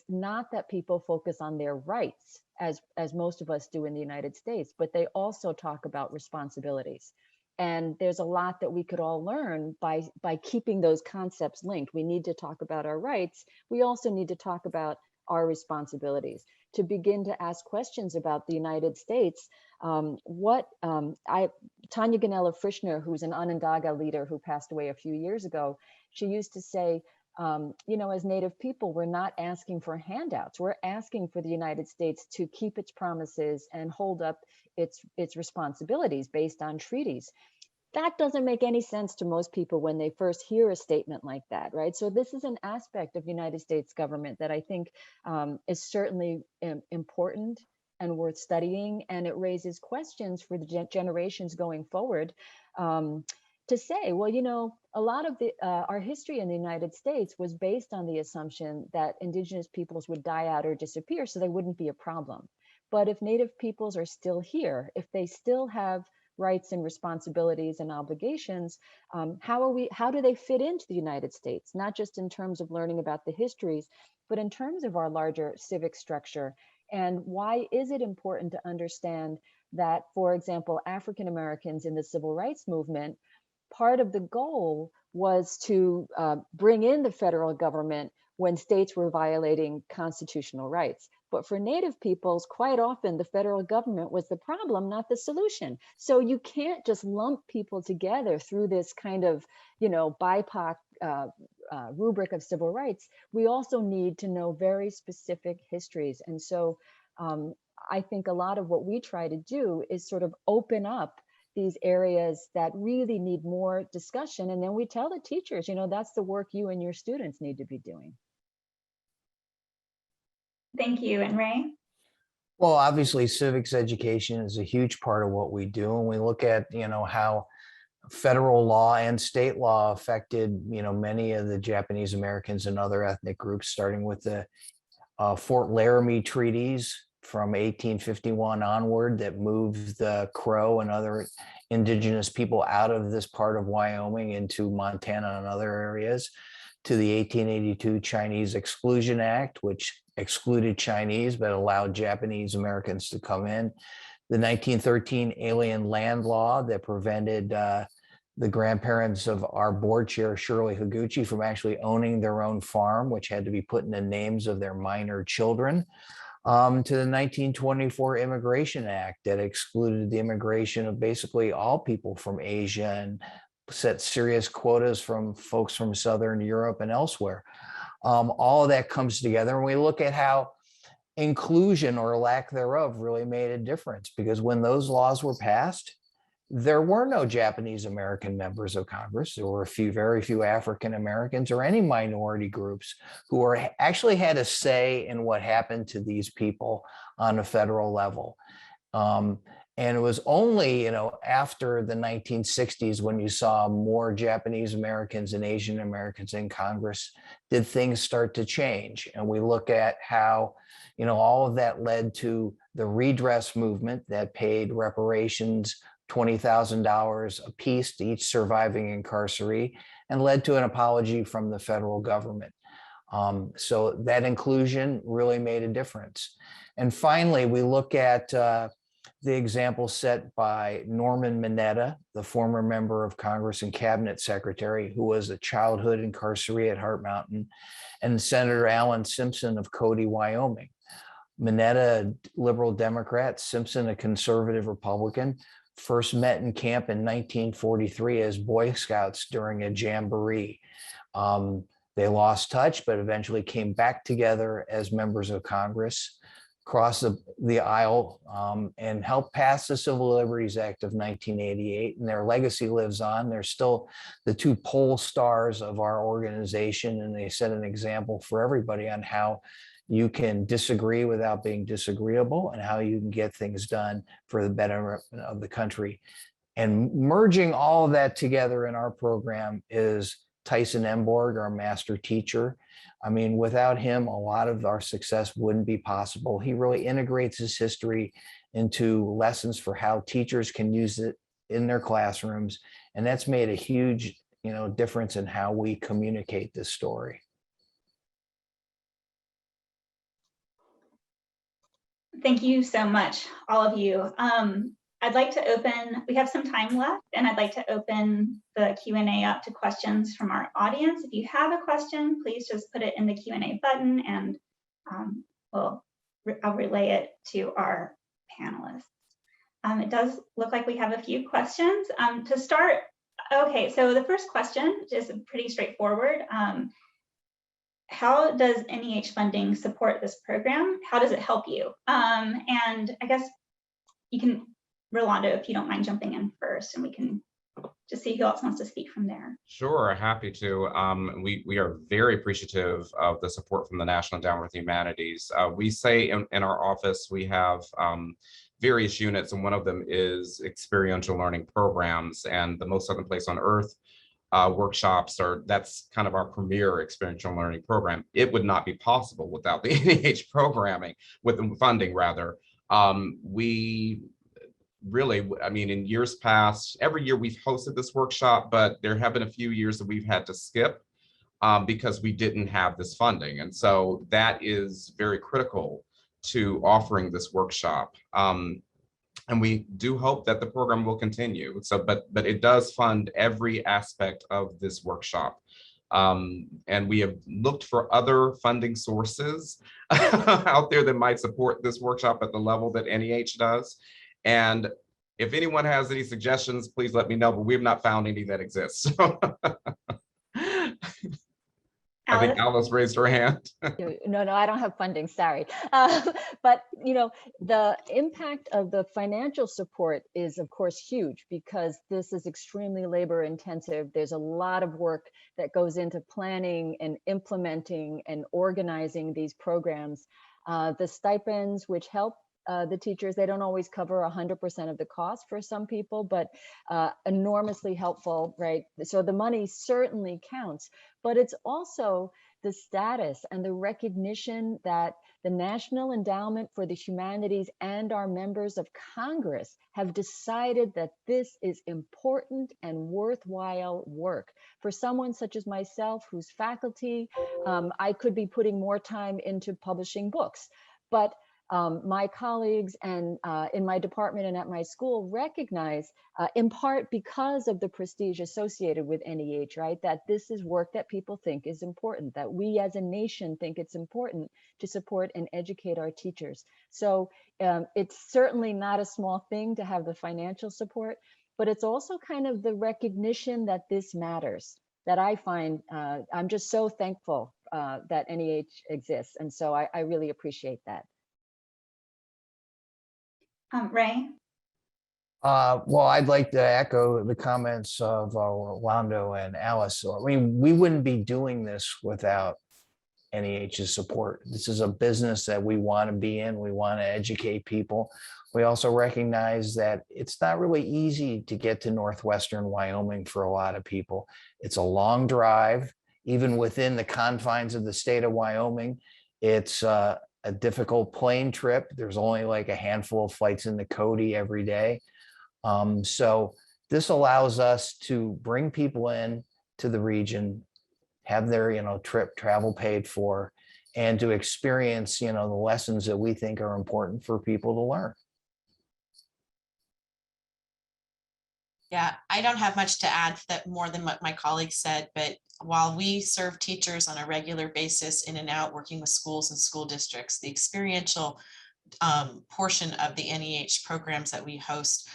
not that people focus on their rights, as most of us do in the United States, but they also talk about responsibilities. And there's a lot that we could all learn by keeping those concepts linked. We need to talk about our rights. We also need to talk about our responsibilities, to begin to ask questions about the United States. Tanya Ganella Frischner, who's an Onondaga leader who passed away a few years ago, she used to say, as Native people, we're not asking for handouts. We're asking for the United States to keep its promises and hold up its responsibilities based on treaties. That doesn't make any sense to most people when they first hear a statement like that, right? So this is an aspect of the United States government that I think is certainly important and worth studying, and it raises questions for the generations going forward, to say, well, a lot of our history in the United States was based on the assumption that indigenous peoples would die out or disappear, so they wouldn't be a problem. But if Native peoples are still here, if they still have rights and responsibilities and obligations, how do they fit into the United States? Not just in terms of learning about the histories, but in terms of our larger civic structure. And why is it important to understand that, for example, African Americans in the civil rights movement, part of the goal was to bring in the federal government when states were violating constitutional rights. But for Native peoples, quite often the federal government was the problem, not the solution. So you can't just lump people together through this kind of, BIPOC rubric of civil rights. We also need to know very specific histories. And so I think a lot of what we try to do is sort of open up these areas that really need more discussion. And then we tell the teachers, that's the work you and your students need to be doing. Thank you. And Ray? Well, obviously, civics education is a huge part of what we do. And we look at, how federal law and state law affected, many of the Japanese Americans and other ethnic groups, starting with the Fort Laramie treaties from 1851 onward that moved the Crow and other indigenous people out of this part of Wyoming into Montana and other areas, to the 1882 Chinese Exclusion Act, which excluded Chinese but allowed Japanese Americans to come in. The 1913 Alien Land Law that prevented the grandparents of our board chair, Shirley Higuchi, from actually owning their own farm, which had to be put in the names of their minor children, to the 1924 Immigration Act that excluded the immigration of basically all people from Asia and set serious quotas from folks from Southern Europe and elsewhere. All of that comes together, and we look at how inclusion or lack thereof really made a difference, because when those laws were passed, there were no Japanese American members of Congress. There were very few African Americans or any minority groups who actually had a say in what happened to these people on a federal level. And it was only, after the 1960s when you saw more Japanese Americans and Asian Americans in Congress, did things start to change. And we look at how, all of that led to the redress movement that paid reparations, $20,000 a piece to each surviving incarceree, and led to an apology from the federal government. So that inclusion really made a difference. And finally, we look at the example set by Norman Mineta, the former member of Congress and cabinet secretary, who was a childhood incarceree at Heart Mountain, and Senator Alan Simpson of Cody, Wyoming. Mineta, a liberal Democrat, Simpson, a conservative Republican, first met in camp in 1943 as Boy Scouts during a jamboree. They lost touch, but eventually came back together as members of Congress, crossed the aisle, and helped pass the Civil Liberties Act of 1988. And their legacy lives on. They're still the two pole stars of our organization, and they set an example for everybody on how you can disagree without being disagreeable and how you can get things done for the betterment of the country. And merging all of that together in our program is Tyson Emborg, our master teacher. I mean, without him, a lot of our success wouldn't be possible. He really integrates his history into lessons for how teachers can use it in their classrooms. And that's made a huge, difference in how we communicate this story. Thank you so much, all of you. I'd like to open, we have some time left, and I'd like to open the Q&A up to questions from our audience. If you have a question, please just put it in the Q&A button, and I'll relay it to our panelists. It does look like we have a few questions. To start, okay, so the first question is pretty straightforward. How does NEH funding support this program? How does it help you? And I guess you can, Rolando, if you don't mind jumping in first, and we can just see who else wants to speak from there. Sure, happy to. We are very appreciative of the support from the National Endowment for the Humanities. We say in our office, we have various units, and one of them is experiential learning programs, and the Most Southern Place on Earth workshops that's kind of our premier experiential learning program. It would not be possible without the NEH programming, with the funding rather. We really, I mean, in years past, every year we've hosted this workshop, but there have been a few years that we've had to skip because we didn't have this funding. And so that is very critical to offering this workshop. And we do hope that the program will continue. So, but it does fund every aspect of this workshop. And we have looked for other funding sources out there that might support this workshop at the level that NEH does. And if anyone has any suggestions, please let me know, but we've not found any that exist. I think Alice raised her hand. No, I don't have funding, sorry. But, the impact of the financial support is, of course, huge because this is extremely labor intensive. There's a lot of work that goes into planning and implementing and organizing these programs. The stipends, which help the teachers, they don't always cover 100% of the cost for some people, but enormously helpful, right? So the money certainly counts, but it's also the status and the recognition that the National Endowment for the Humanities and our members of Congress have decided that this is important and worthwhile work. For someone such as myself, who's faculty, I could be putting more time into publishing books, but my colleagues and in my department and at my school recognize, in part because of the prestige associated with NEH, right, that this is work that people think is important, that we as a nation think it's important to support and educate our teachers. So it's certainly not a small thing to have the financial support, but it's also kind of the recognition that this matters, that I find, I'm just so thankful that NEH exists. And so I really appreciate that. Ray? Well, I'd like to echo the comments of Rolando and Alice. I mean, we wouldn't be doing this without NEH's support. This is a business that we want to be in. We want to educate people. We also recognize that it's not really easy to get to northwestern Wyoming for a lot of people. It's a long drive, even within the confines of the state of Wyoming. It's a difficult plane trip. There's only like a handful of flights into Cody every day. So this allows us to bring people in to the region, have their, travel paid for, and to experience, the lessons that we think are important for people to learn. Yeah, I don't have much to add that more than what my colleagues said, but while we serve teachers on a regular basis in and out working with schools and school districts, the experiential portion of the NEH programs that we host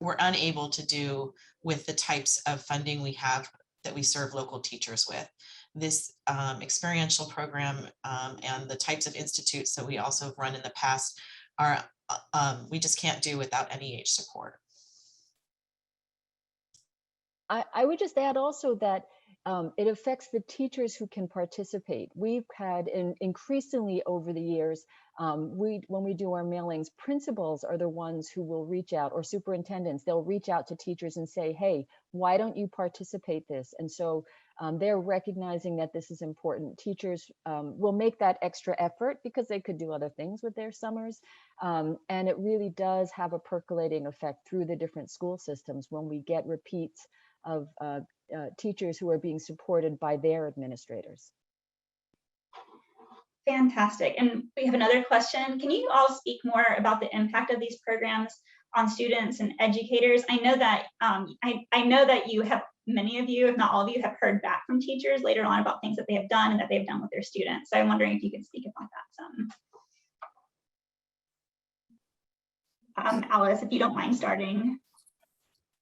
we're unable to do with the types of funding we have that we serve local teachers with. This experiential program and the types of institutes that we also run in the past are we just can't do without NEH support. I would just add also that it affects the teachers who can participate. We've had increasingly over the years, when we do our mailings, principals are the ones who will reach out, or superintendents, they'll reach out to teachers and say, hey, why don't you participate this? And so they're recognizing that this is important. Teachers will make that extra effort because they could do other things with their summers. And it really does have a percolating effect through the different school systems when we get repeats of teachers who are being supported by their administrators. Fantastic. And we have another question. Can you all speak more about the impact of these programs on students and educators? I know that I know that you have, many of you, if not all of you, have heard back from teachers later on about things that they have done and that they've done with their students. So I'm wondering if you could speak about that some. Alice, if you don't mind starting.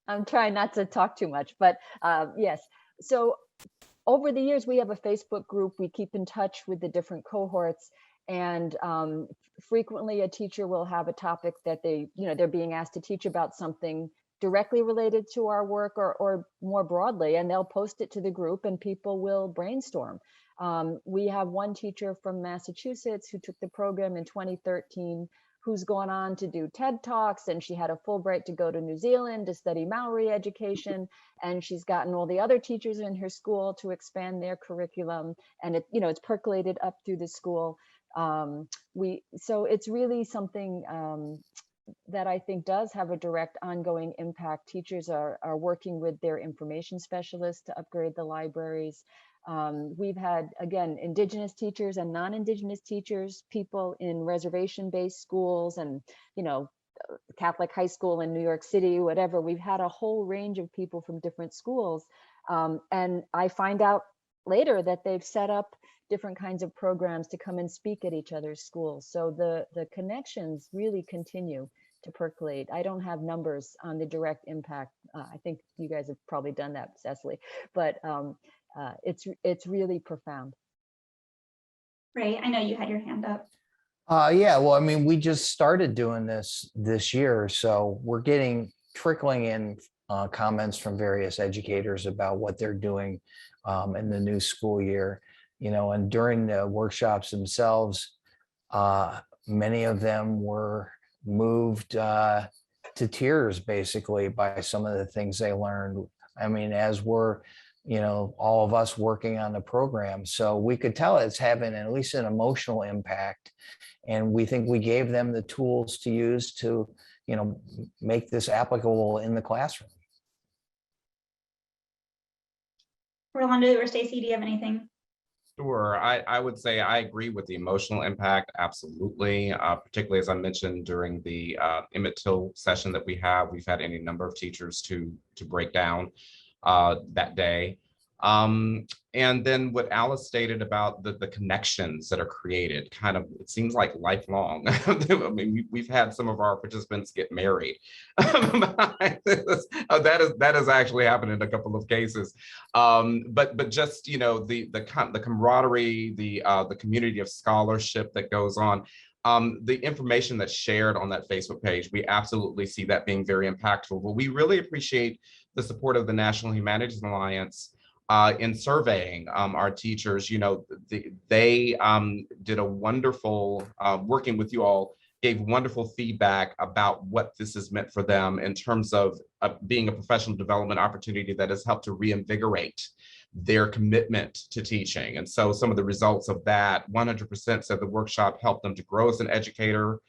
I'm trying not to talk too much, but yes. So over the years, we have a Facebook group. We keep in touch with the different cohorts, and frequently a teacher will have a topic that they're being asked to teach about something directly related to our work or more broadly, and they'll post it to the group and people will brainstorm. We have one teacher from Massachusetts who took the program in 2013, who's gone on to do TED Talks, and she had a Fulbright to go to New Zealand to study Maori education, and she's gotten all the other teachers in her school to expand their curriculum, and it's percolated up through the school. So it's really something that I think does have a direct ongoing impact. Teachers are working with their information specialists to upgrade the libraries. We've had, again, Indigenous teachers and non-Indigenous teachers, people in reservation-based schools and, Catholic high school in New York City, whatever. We've had a whole range of people from different schools. And I find out later that they've set up different kinds of programs to come and speak at each other's schools. So the connections really continue to percolate. I don't have numbers on the direct impact. I think you guys have probably done that, Cecily, but it's really profound. Ray, I know you had your hand up. Yeah, well, I mean, we just started doing this year, so we're trickling in comments from various educators about what they're doing in the new school year, and during the workshops themselves, many of them were moved to tears basically by some of the things they learned. I mean, as we're, all of us working on the program. So we could tell it's having at least an emotional impact. And we think we gave them the tools to use to, make this applicable in the classroom. Rolando or Stacy, do you have anything? Sure. I would say I agree with the emotional impact. Absolutely. Particularly as I mentioned during the Emmett Till session that we've had any number of teachers to break down that day. And then what Alice stated about the connections that are created, kind of, it seems like lifelong. I mean, we've had some of our participants get married. That has actually happened in a couple of cases. But just, the camaraderie, the community of scholarship that goes on. The information that's shared on that Facebook page, we absolutely see that being very impactful. But we really appreciate the support of the National Humanities Alliance in surveying our teachers. They did a wonderful working with you all gave wonderful feedback about what this has meant for them in terms of being a professional development opportunity that has helped to reinvigorate their commitment to teaching. And so some of the results of that, 100% said the workshop helped them to grow as an educator.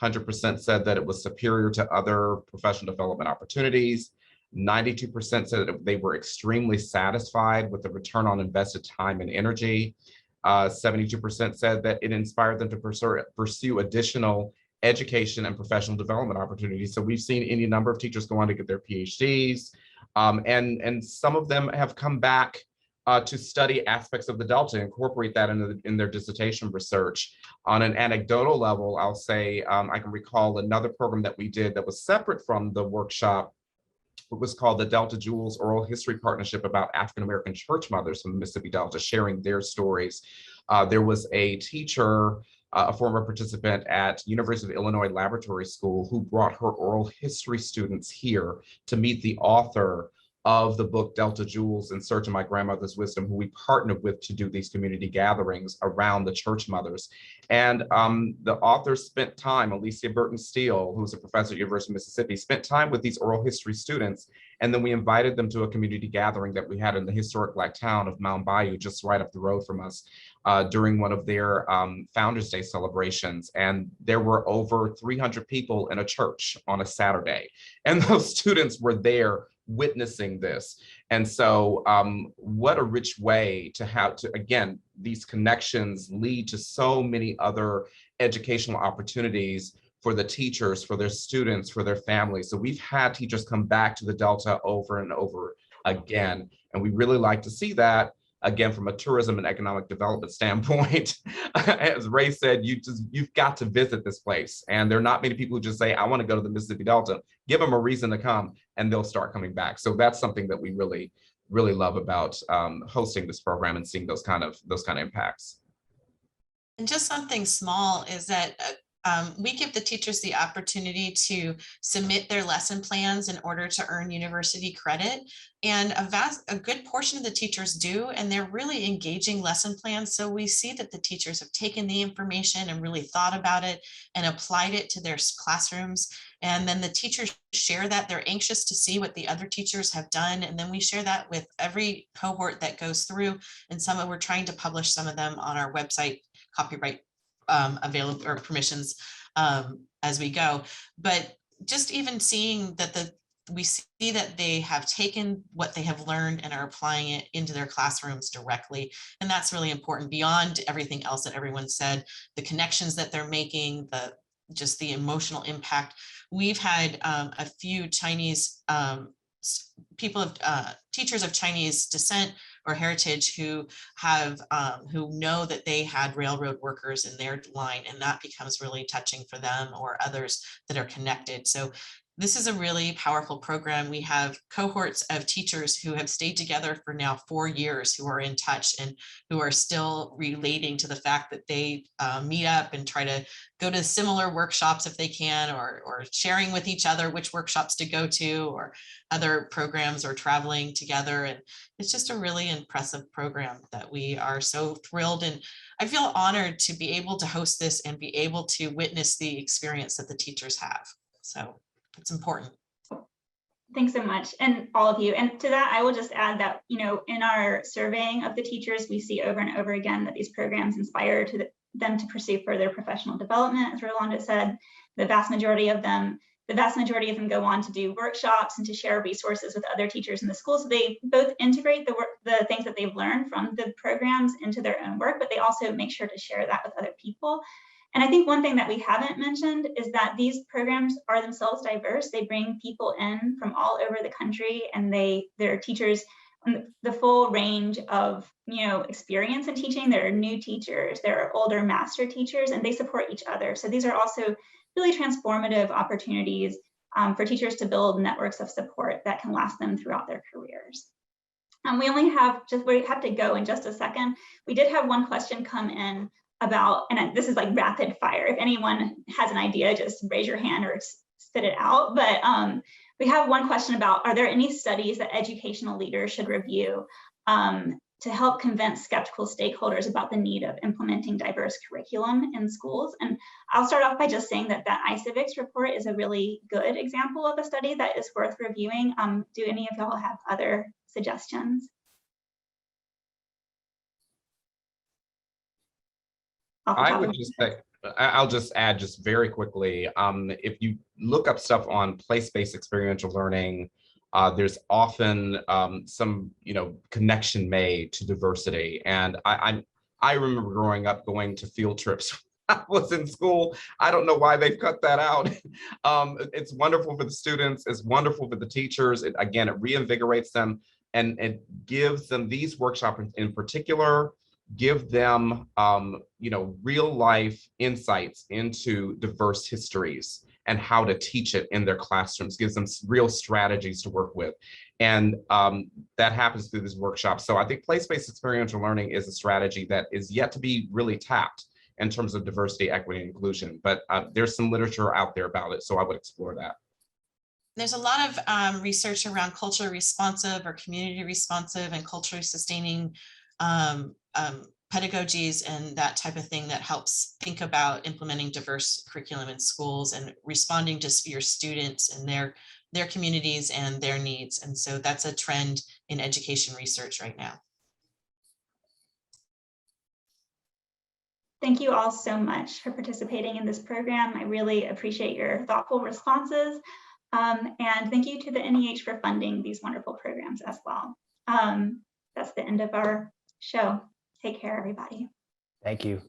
100% said that it was superior to other professional development opportunities. 92% said that they were extremely satisfied with the return on invested time and energy. 72% said that it inspired them to pursue additional education and professional development opportunities. So we've seen any number of teachers go on to get their PhDs, and some of them have come back to study aspects of the Delta, incorporate that in their dissertation research. On an anecdotal level, I'll say I can recall another program that we did that was separate from the workshop. It was called the Delta Jewels Oral History Partnership, about African-American church mothers from the Mississippi Delta sharing their stories. There was a teacher, a former participant at University of Illinois Laboratory School, who brought her oral history students here to meet the author of the book Delta Jewels in Search of My Grandmother's Wisdom, who we partnered with to do these community gatherings around the church mothers. And the author spent time, Alicia Burton Steele, who's a professor at University of Mississippi, spent time with these oral history students. And then we invited them to a community gathering that we had in the historic Black town of Mound Bayou, just right up the road from us, during one of their Founders Day celebrations. And there were over 300 people in a church on a Saturday. And those students were there witnessing this. And so what a rich way to have to, again, these connections lead to so many other educational opportunities for the teachers, for their students, for their families. So we've had teachers come back to the Delta over and over again. And we really like to see that, again, from a tourism and economic development standpoint. As Ray said, you've got to visit this place. And there are not many people who just say, I want to go to the Mississippi Delta. Give them a reason to come and they'll start coming back. So that's something that we really, really love about hosting this program and seeing those kind of impacts. And just something small is that we give the teachers the opportunity to submit their lesson plans in order to earn university credit. And a good portion of the teachers do, and they're really engaging lesson plans. So we see that the teachers have taken the information and really thought about it and applied it to their classrooms. And then the teachers share that. They're anxious to see what the other teachers have done. And then we share that with every cohort that goes through. And we're trying to publish some of them on our website, copyright available or permissions as we go. But just even seeing that we see that they have taken what they have learned and are applying it into their classrooms directly. And that's really important beyond everything else that everyone said, the connections that they're making, just the emotional impact. We've had a few Chinese teachers of Chinese descent or heritage who know that they had railroad workers in their line, and that becomes really touching for them or others that are connected. So this is a really powerful program. We have cohorts of teachers who have stayed together for now 4 years, who are in touch and who are still relating to the fact that they meet up and try to go to similar workshops if they can, or sharing with each other which workshops to go to, or other programs, or traveling together. And it's just a really impressive program that we are so thrilled. And I feel honored to be able to host this and be able to witness the experience that the teachers have. So it's important. Thanks so much, and all of you. And to that, I will just add that, in our surveying of the teachers, we see over and over again that these programs inspire them to pursue further professional development. As Rolando said, the vast majority of them go on to do workshops and to share resources with other teachers in the school. So they both integrate the things that they've learned from the programs into their own work, but they also make sure to share that with other people. And I think one thing that we haven't mentioned is that these programs are themselves diverse. They bring people in from all over the country, and they're teachers on the full range of experience in teaching. There are new teachers, there are older master teachers, and they support each other. So these are also really transformative opportunities for teachers to build networks of support that can last them throughout their careers. We have to go in just a second. We did have one question come in about, and this is like rapid fire. If anyone has an idea, just raise your hand or spit it out. But we have one question about, are there any studies that educational leaders should review to help convince skeptical stakeholders about the need of implementing diverse curriculum in schools. And I'll start off by just saying that that iCivics report is a really good example of a study that is worth reviewing. Do any of y'all have other suggestions? I would just say, I'll just add just very quickly, if you look up stuff on place-based experiential learning, there's often some, connection made to diversity. And I remember growing up going to field trips when I was in school. I don't know why they've cut that out. It's wonderful for the students. It's wonderful for the teachers. It reinvigorates them, and it gives them these workshops in particular, give them, real life insights into diverse histories and how to teach it in their classrooms, gives them real strategies to work with. And that happens through this workshop. So I think place-based experiential learning is a strategy that is yet to be really tapped in terms of diversity, equity, and inclusion. But there's some literature out there about it, so I would explore that. There's a lot of research around culturally responsive or community responsive and culturally sustaining pedagogies and that type of thing that helps think about implementing diverse curriculum in schools and responding to your students and their communities and their needs. And so that's a trend in education research right now. Thank you all so much for participating in this program. I really appreciate your thoughtful responses. And thank you to the NEH for funding these wonderful programs as well. That's the end of our show. Take care, everybody. Thank you.